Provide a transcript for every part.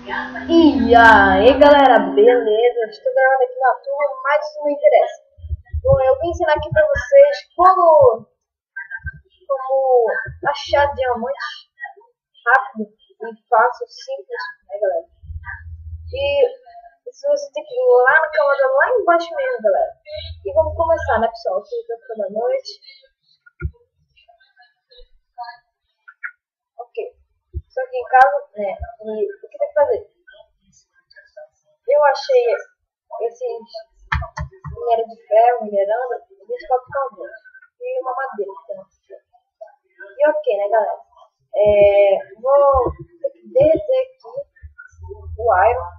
E aí galera, beleza? Estou gravando aqui na turma, mas isso não interessa. Bom, eu vim ensinar aqui pra vocês como achar diamantes rápido e fácil, simples, né galera? E se você tem que ir lá na camada, lá embaixo mesmo, galera. E vamos começar, né pessoal? Aqui tá ficando a noite. Ok. Só que em casa, né? E o que tem que fazer? Eu achei esses minério de ferro, mineranda, 24 kg e uma madeira. E ok, né, galera? Vou ter que derreter aqui o iron,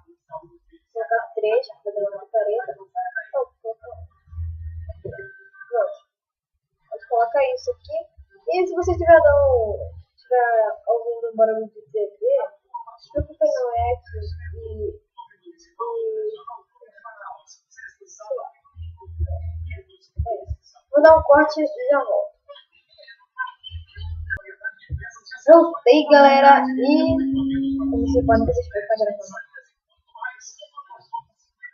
colocar 3, fazer uma picareta. Pronto. Pode colocar isso aqui. E se você estiver ouvindo um barulho de TV, se preocupe não é que vou dar um corte e já volto. Voltei, galera, e como você pode ver,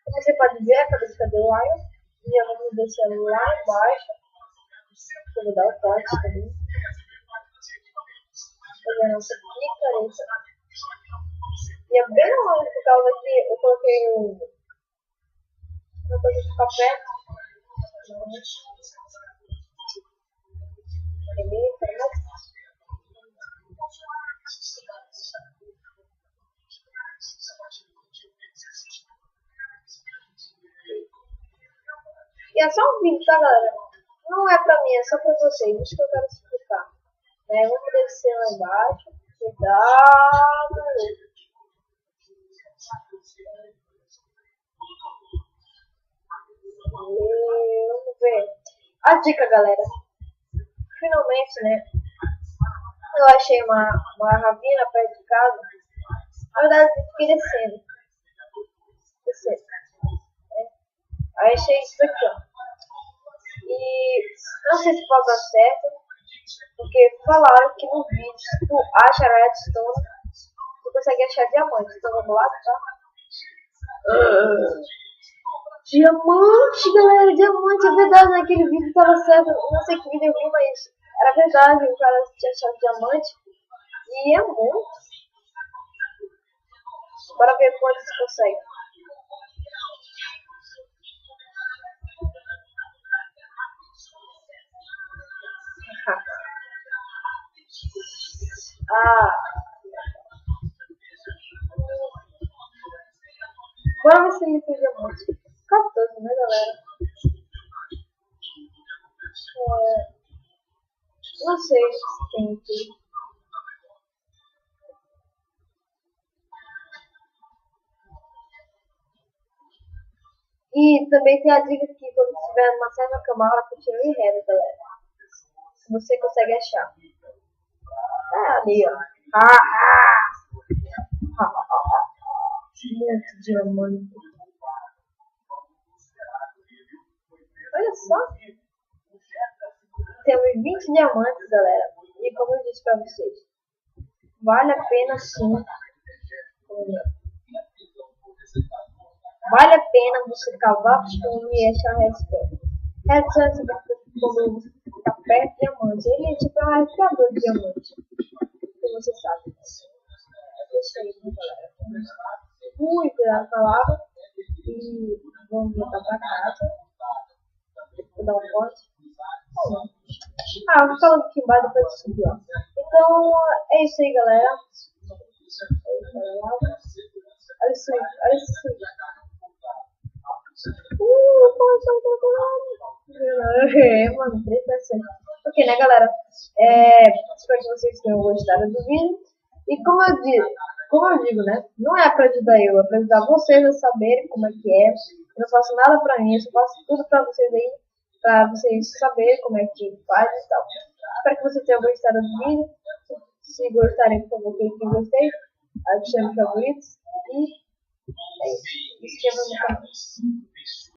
como você pode ver, acabei de fazer o iron e eu vou deixar lá embaixo. Eu vou dar o corte também. Fazer a nossa picareta. E é bem longe por causa que eu coloquei uma coisa de ficar perto. E é só um vídeo, tá galera? Não é pra mim, é só pra vocês. Isso que eu quero explicar. Vamos descer lá embaixo. Cuidado. Vamos ver. A dica, galera. Finalmente, né? Eu achei uma ravina perto de casa. Na verdade, eu fiquei descendo. Aí achei isso aqui, ó. E não sei se pode dar certo, porque falaram que no vídeo, se tu acha redstone, tu consegue achar diamante. Então vamos lá, tá? Diamante, galera, diamante, é verdade, naquele vídeo tava certo. Não sei que vídeo eu vi, mas era verdade, o cara tinha achado diamante. E é muito. Bora ver quantos consegue. Bora ver se ele tem diamante. 14, né, galera? Não sei se tem aqui. E também tem a dica que quando estiver numa certa camada, continue reto, galera. Se você consegue achar. Ali, ó. Muito diamante. Olha só. Temos 20 diamantes, galera. E como eu disse pra vocês, vale a pena sim. Vale a pena você cavar fundo e achar redstone. Redstone quando você fica perto de diamante. Ele é tipo um arranjador de diamante. Como você sabe. Deixa aí, galera. Cuidado com a lava. E vamos voltar pra casa. Vou dar um corte. Vou falar aqui embaixo depois de subir, ó. Então, é isso aí, galera. Olha isso aí, olha isso aí. Mano, 3%. Ok, né, galera? Espero que vocês tenham gostado do vídeo. E como eu digo, né? Não é pra ajudar eu, é pra ajudar vocês a saberem como é que é. Eu não faço nada pra mim, eu só faço tudo pra vocês aí. Pra vocês saberem como é que faz e tal. Espero que vocês tenham gostado do vídeo. Se gostarem, por favor, clique em gostei. Adicione favoritos. E é isso. Inscreva no canal.